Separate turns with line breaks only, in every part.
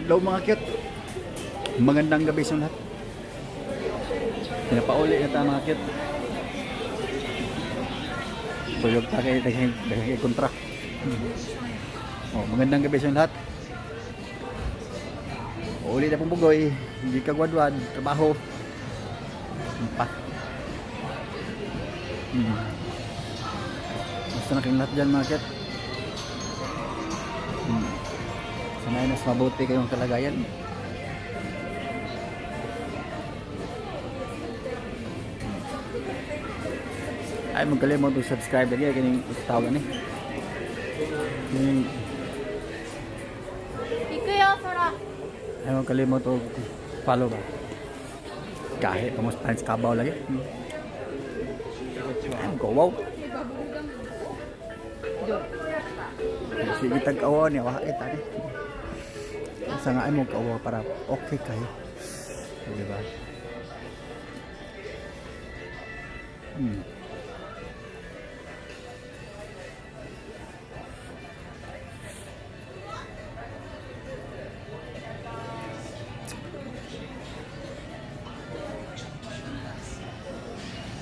Hello mga cute. Magandang gabi sa lahat. Pinapauli na tayo mga cute. Tuyog tayo kay kontra. Oh, magandang gabi sa lahat. Uli na pong bugoy. Hindi ka wadwad. Trabaho. Empat. Basta na kayong lahat dyan mga cute. Sanay mas mabuti kayong kalagayan. Ay magkalimot to subscribe lagi kining tawag ni.
Ikuyo sora.
Ay magkalimot to follow ba. Kahit kung mas fans kabaw lagi. Ay go wow. Sige tag-awa niya wakit ani. Sa nga ay mo kawa para okay kayo. Di ba?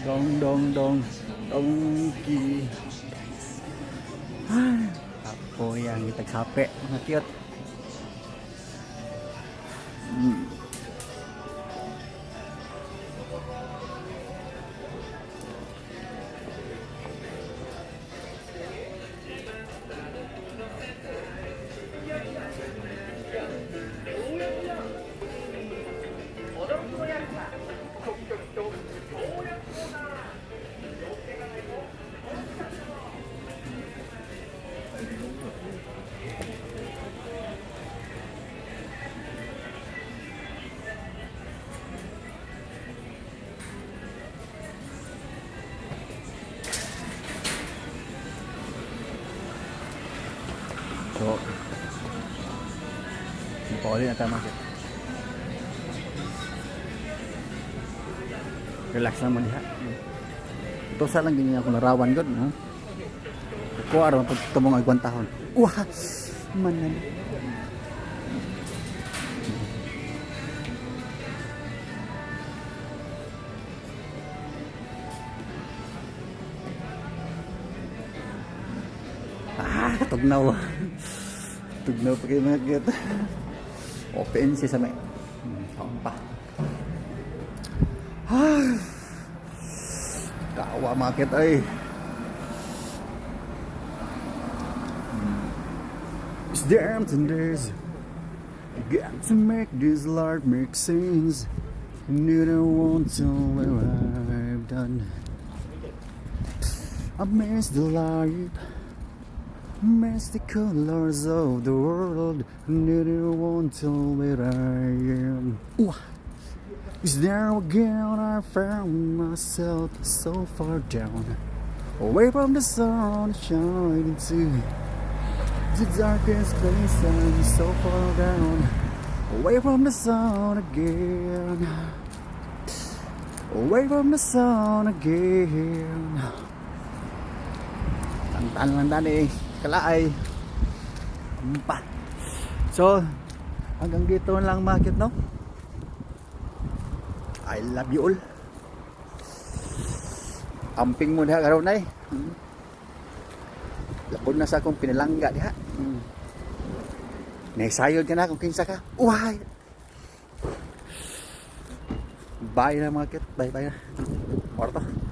Dong dongki. Ako yang itagsape mga cute. So, Pinapauli na tayo mga. Relax naman diha. Ito sa lang ganyan ako narawan god, no? Ko araw pag tumong agwan tahon. Wah, manan. Tugnaw. Tugnaw pa kayo mga get. Open siya sa may. Saan pa? Kawa market ay. It's there and there's got to make this life make sense. You don't want to where I've done. I miss the life. Miss the colors of the world. Didn't want to where I am. Is there again I found myself so far down, away from the sun shining to the darkest place. I'm so far down, away from the sun again, away from the sun again. Tantan lang eh. Kalaay. Pa. So, hanggang dito lang market, no? I love you all. Amping mo diha karon ay. Lapod na sa akong pinalangga diha. Naisayod ka na kung kinsa ka. Uhay. Bye na market. Bye na. Orto.